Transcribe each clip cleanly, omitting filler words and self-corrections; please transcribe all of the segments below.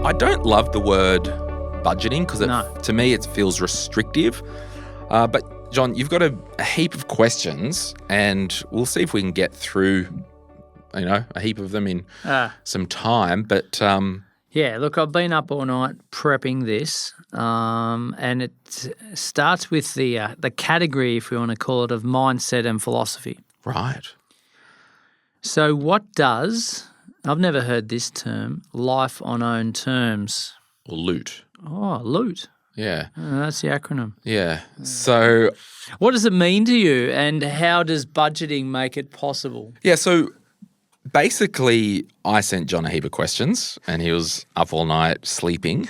I don't love the word budgeting because to me it feels restrictive. But John, you've got a heap of questions, and we'll see if we can get through, a heap of them in some time. But yeah, look, I've been up all night prepping this, and it starts with the category, if we want to call it, of mindset and philosophy. Right. So what does, I've never heard this term, life on own terms? Or loot. Oh, loot. Yeah. That's the acronym. Yeah. So what does it mean to you, and how does budgeting make it possible? Yeah, so basically I sent John a heap of questions, and he was up all night sleeping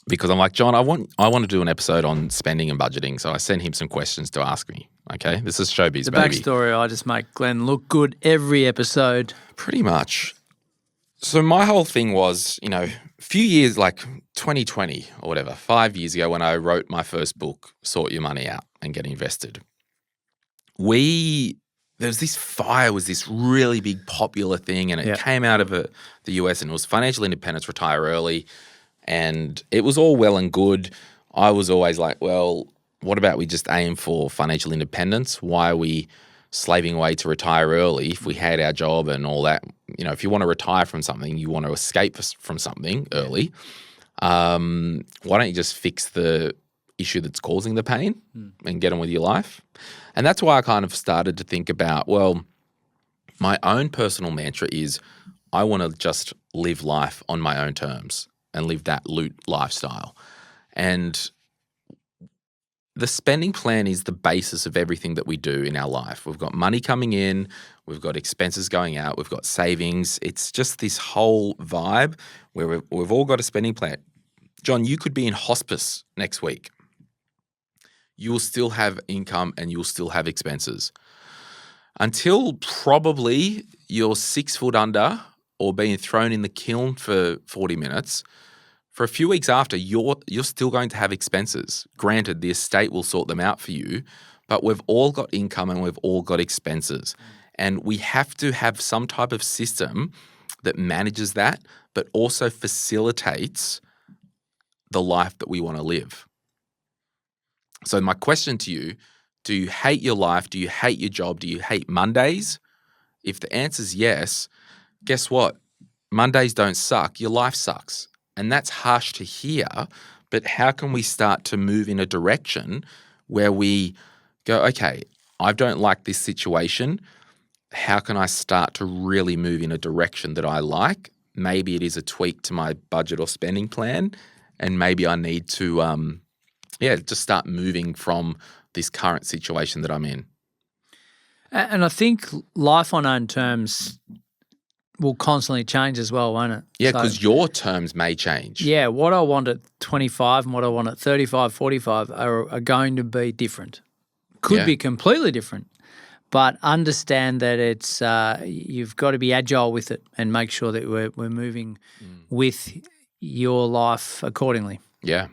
because I'm like, John, I want to do an episode on spending and budgeting. So I sent him some questions to ask me. Okay, this is showbiz, the baby. Backstory, I just make Glen look good every episode. Pretty much. So my whole thing was, a few years, like 2020 or whatever, 5 years ago when I wrote my first book, Sort Your Money Out and Get Invested, there was this FIRE was this really big popular thing, and it came out of the US, and it was financial independence, retire early, and it was all well and good. I was always like, well, what about we just aim for financial independence? Why are we slaving away to retire early if we had our job and all that? If you want to retire from something, you want to escape from something early, why don't you just fix the issue that's causing the pain and get on with your life? And that's why I kind of started to think about, well, my own personal mantra is I want to just live life on my own terms and live that loot lifestyle. And the spending plan is the basis of everything that we do in our life. We've got money coming in, we've got expenses going out, we've got savings. It's just this whole vibe where we've all got a spending plan. John, you could be in hospice next week. You will still have income and you'll still have expenses. Until probably you're 6 foot under or being thrown in the kiln for 40 minutes, for a few weeks after, you're still going to have expenses. Granted, the estate will sort them out for you, but we've all got income and we've all got expenses. And we have to have some type of system that manages that, but also facilitates the life that we want to live. So my question to you, do you hate your life? Do you hate your job? Do you hate Mondays? If the answer is yes, guess what? Mondays don't suck. Your life sucks. And that's harsh to hear, but how can we start to move in a direction where we go, okay, I don't like this situation. How can I start to really move in a direction that I like? Maybe it is a tweak to my budget or spending plan, and maybe I need to just start moving from this current situation that I'm in. And I think life on own terms will constantly change as well, won't it? Yeah, because your terms may change. Yeah, what I want at 25 and what I want at 35, 45 are going to be different. Could be completely different. But understand that it's you've got to be agile with it and make sure that we're moving with your life accordingly. Yeah.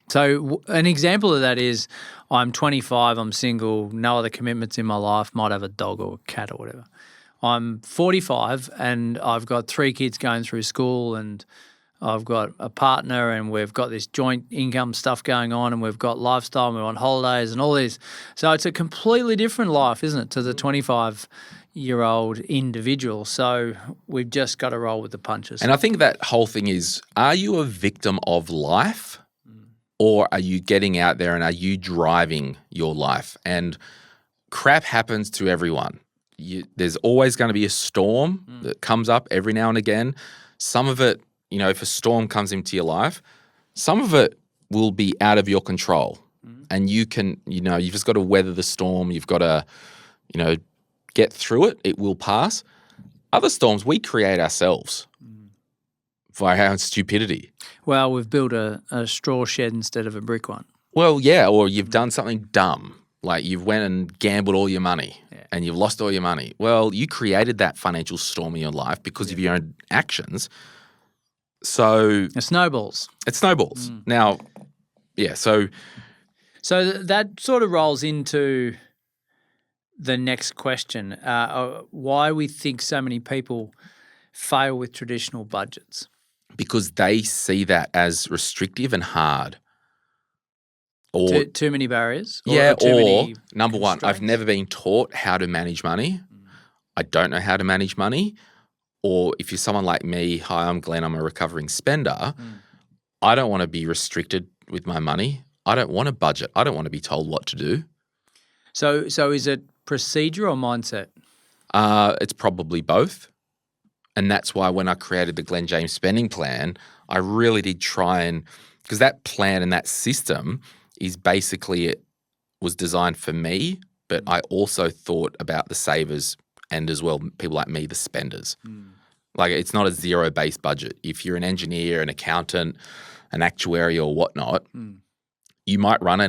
So an example of that is I'm 25, I'm single, no other commitments in my life, might have a dog or a cat or whatever. I'm 45 and I've got 3 kids going through school, and I've got a partner, and we've got this joint income stuff going on, and we've got lifestyle, and we're on holidays and all this. So it's a completely different life, isn't it, to the 25-year-old individual. So we've just got to roll with the punches. And I think that whole thing is, are you a victim of life, or are you getting out there and are you driving your life? And crap happens to everyone. There's always going to be a storm that comes up every now and again. Some of it, if a storm comes into your life, some of it will be out of your control. And you can, you've just got to weather the storm. You've got to, get through it. It will pass. Other storms we create ourselves via our stupidity. Well, we've built a straw shed instead of a brick one. Well, yeah, or you've done something dumb. Like you've went and gambled all your money and you've lost all your money. Well, you created that financial storm in your life because of your own actions. So it snowballs. It snowballs. Now, so that sort of rolls into the next question, why we think so many people fail with traditional budgets. because they see that as restrictive and hard. Or too many barriers? Or too many number one, I've constraints? never been taught how to manage money. I don't know how to manage money. Or if you're someone like me, hi, I'm Glen, I'm a recovering spender, I don't want to be restricted with my money. I don't want to budget. I don't want to be told what to do. So is it procedure or mindset? It's probably both. And that's why when I created the Glen James spending plan, I really did try and – because that plan and that system is basically it was designed for me, but I also thought about the savers and as well people like me, the spenders. Like it's not a zero-based budget. If you're an engineer, an accountant, an actuary or whatnot, you might run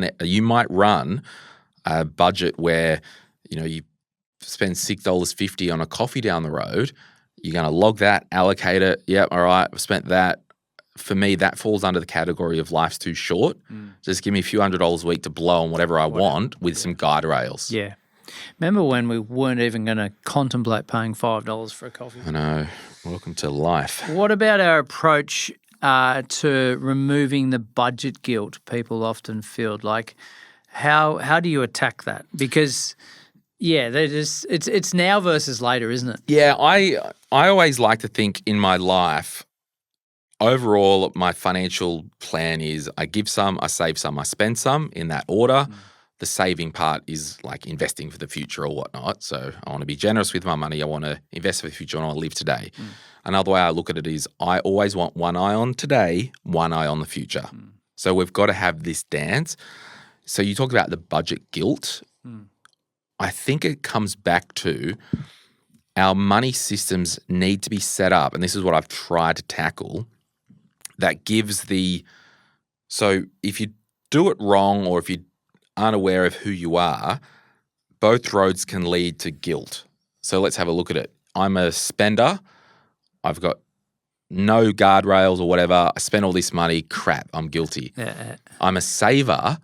a budget where you spend $6.50 on a coffee down the road. You're going to log that, allocate it. Yep, all right, I've spent that. For me, that falls under the category of life's too short. Just give me a few $100s a week to blow on whatever I want with some guardrails. Yeah. Remember when we weren't even going to contemplate paying $5 for a coffee? I know. Welcome to life. What about our approach to removing the budget guilt people often feel? Like, how do you attack that? Because it's now versus later, isn't it? Yeah, I always like to think in my life, overall, my financial plan is I give some, I save some, I spend some in that order. The saving part is like investing for the future or whatnot. So I want to be generous with my money. I want to invest for the future and I want to live today. Another way I look at it is I always want one eye on today, one eye on the future. So we've got to have this dance. So you talk about the budget guilt. I think it comes back to our money systems need to be set up, and this is what I've tried to tackle, that gives so if you do it wrong or if you aren't aware of who you are, both roads can lead to guilt. So let's have a look at it. I'm a spender. I've got no guardrails or whatever. I spent all this money. Crap, I'm guilty. I'm a saver.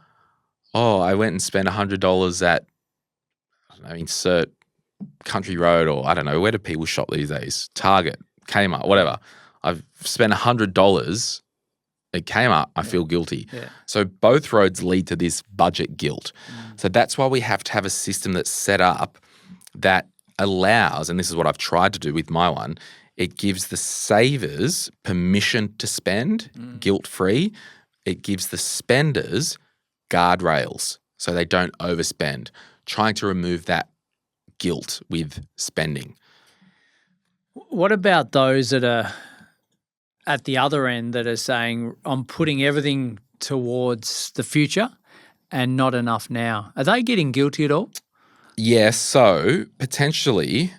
Oh, I went and spent $100 at, insert Country Road or I don't know, where do people shop these days? Target, Kmart, whatever. I've spent $100 at Kmart, I feel guilty. So both roads lead to this budget guilt. So that's why we have to have a system that's set up that allows, and this is what I've tried to do with my one, it gives the savers permission to spend guilt-free. It gives the spenders guardrails so they don't overspend, trying to remove that guilt with spending. What about those that are at the other end that are saying, I'm putting everything towards the future and not enough now? Are they getting guilty at all? Yes. So potentially,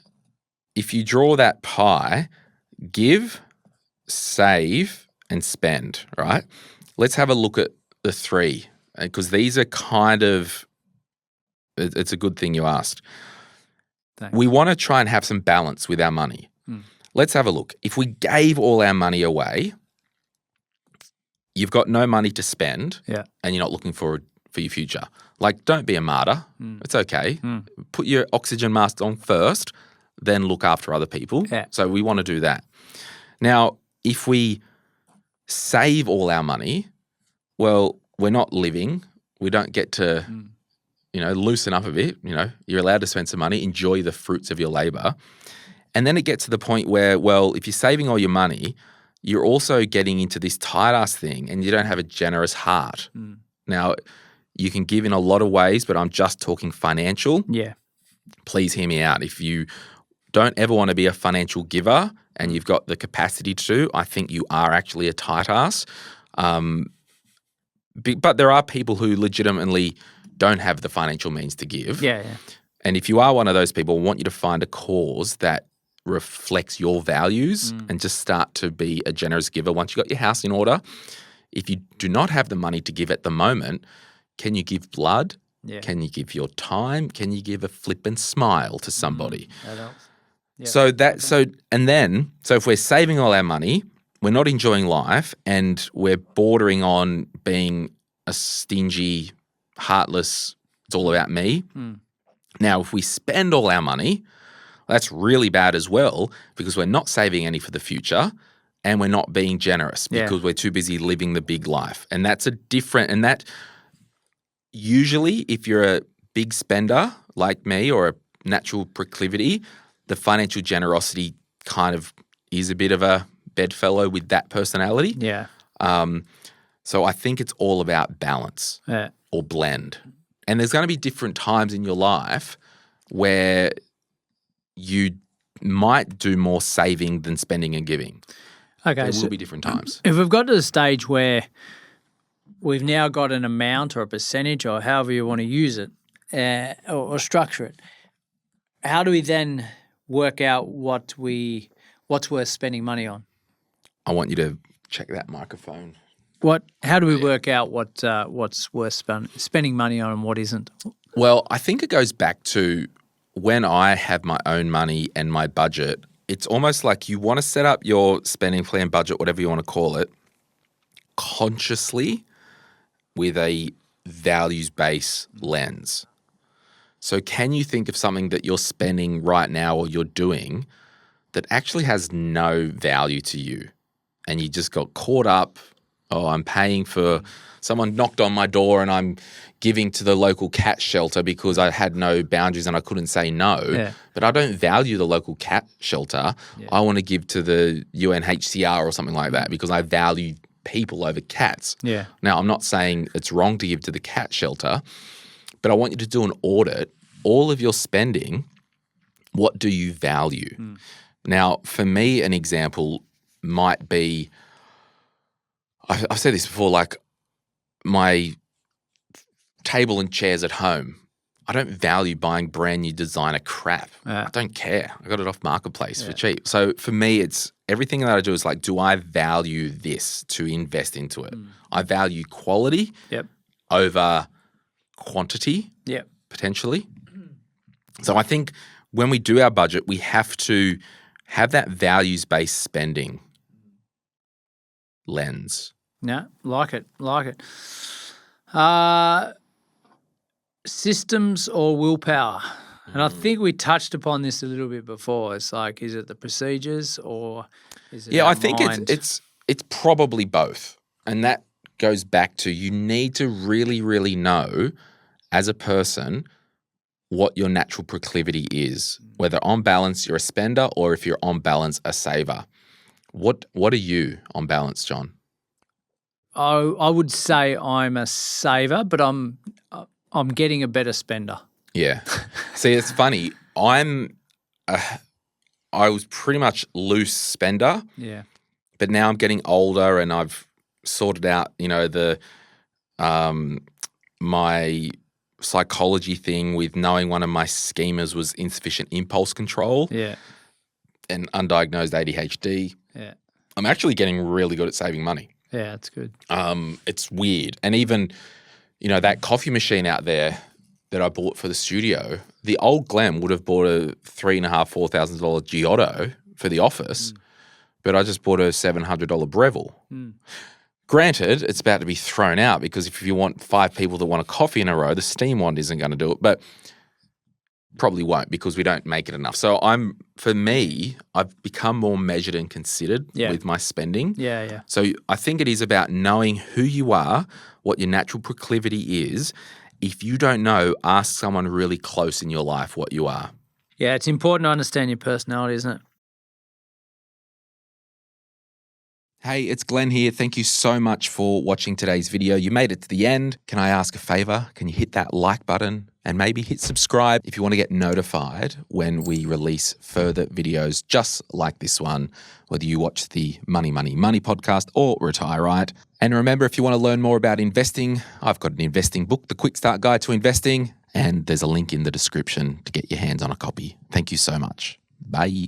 if you draw that pie, give, save, and spend, right? Let's have a look at the three, because these are kind of, it's a good thing you asked. Thanks. We want to try and have some balance with our money. Let's have a look. If we gave all our money away, you've got no money to spend and you're not looking forward for your future. Like, don't be a martyr. It's okay. Put your oxygen mask on first, then look after other people. So we want to do that. Now, if we save all our money, well, we're not living. We don't get to, loosen up a bit. You're allowed to spend some money, enjoy the fruits of your labor. And then it gets to the point where, well, if you're saving all your money, you're also getting into this tight-ass thing and you don't have a generous heart. Now, you can give in a lot of ways, but I'm just talking financial. Please hear me out. If you don't ever want to be a financial giver and you've got the capacity to, I think you are actually a tight-ass. But there are people who legitimately don't have the financial means to give. And if you are one of those people, I want you to find a cause that reflects your values and just start to be a generous giver once you've got your house in order. If you do not have the money to give at the moment, can you give blood? Can you give your time? Can you give a flippant smile to somebody? That helps. So if we're saving all our money, we're not enjoying life and we're bordering on being a stingy, heartless, it's all about me. Now, if we spend all our money, that's really bad as well because we're not saving any for the future and we're not being generous because we're too busy living the big life. And that's that usually if you're a big spender like me or a natural proclivity, the financial generosity kind of is a bit of a bedfellow with that personality. Yeah. So I think it's all about balance or blend. And there's going to be different times in your life where you might do more saving than spending and giving. Okay. There will be different times. If we've got to the stage where we've now got an amount or a percentage or however you want to use it or structure it, how do we then work out what's worth spending money on? I want you to check that microphone. How do we work out what's worth spending money on and what isn't? Well, I think it goes back to when I have my own money and my budget. It's almost like you want to set up your spending plan, budget, whatever you want to call it, consciously with a values-based lens. So can you think of something that you're spending right now or you're doing that actually has no value to you and you just got caught up, I'm paying for someone knocked on my door and I'm giving to the local cat shelter because I had no boundaries and I couldn't say no, but I don't value the local cat shelter. I want to give to the UNHCR or something like that because I value people over cats. Yeah. Now, I'm not saying it's wrong to give to the cat shelter, but I want you to do an audit. All of your spending, what do you value? Now, for me, an example might be, I've said this before, like my table and chairs at home. I don't value buying brand new designer crap. I don't care. I got it off Marketplace for cheap. So for me, it's everything that I do is like, do I value this to invest into it? I value quality over quantity potentially. So I think when we do our budget, we have to have that values-based spending lens. Yeah, like it. Systems or willpower? And I think we touched upon this a little bit before. It's like, is it the procedures or is it I think it's probably both. And that goes back to you need to really, really know as a person what your natural proclivity is, whether on balance you're a spender or if you're on balance a saver. What are you on balance, John? I would say I'm a saver, but I'm getting a better spender. Yeah. See, it's funny. I was pretty much loose spender. Yeah. But now I'm getting older and I've sorted out, my psychology thing with knowing one of my schemas was insufficient impulse control. Yeah. And undiagnosed ADHD. Yeah. I'm actually getting really good at saving money. Yeah, that's good. It's weird. And even, that coffee machine out there that I bought for the studio, the old Glen would have bought a $3,500, $4,000 Giotto for the office, but I just bought a $700 Breville. Granted, it's about to be thrown out because if you want 5 people that want a coffee in a row, the steam wand isn't going to do it, but probably won't because we don't make it enough. So for me, I've become more measured and considered with my spending. Yeah. So I think it is about knowing who you are, what your natural proclivity is. If you don't know, ask someone really close in your life what you are. Yeah, it's important to understand your personality, isn't it? Hey, it's Glen here. Thank you so much for watching today's video. You made it to the end. Can I ask a favor? Can you hit that like button and maybe hit subscribe if you want to get notified when we release further videos just like this one, whether you watch the Money podcast or Retire Right. And remember, if you want to learn more about investing, I've got an investing book, The Quick Start Guide to Investing, and there's a link in the description to get your hands on a copy. Thank you so much. Bye.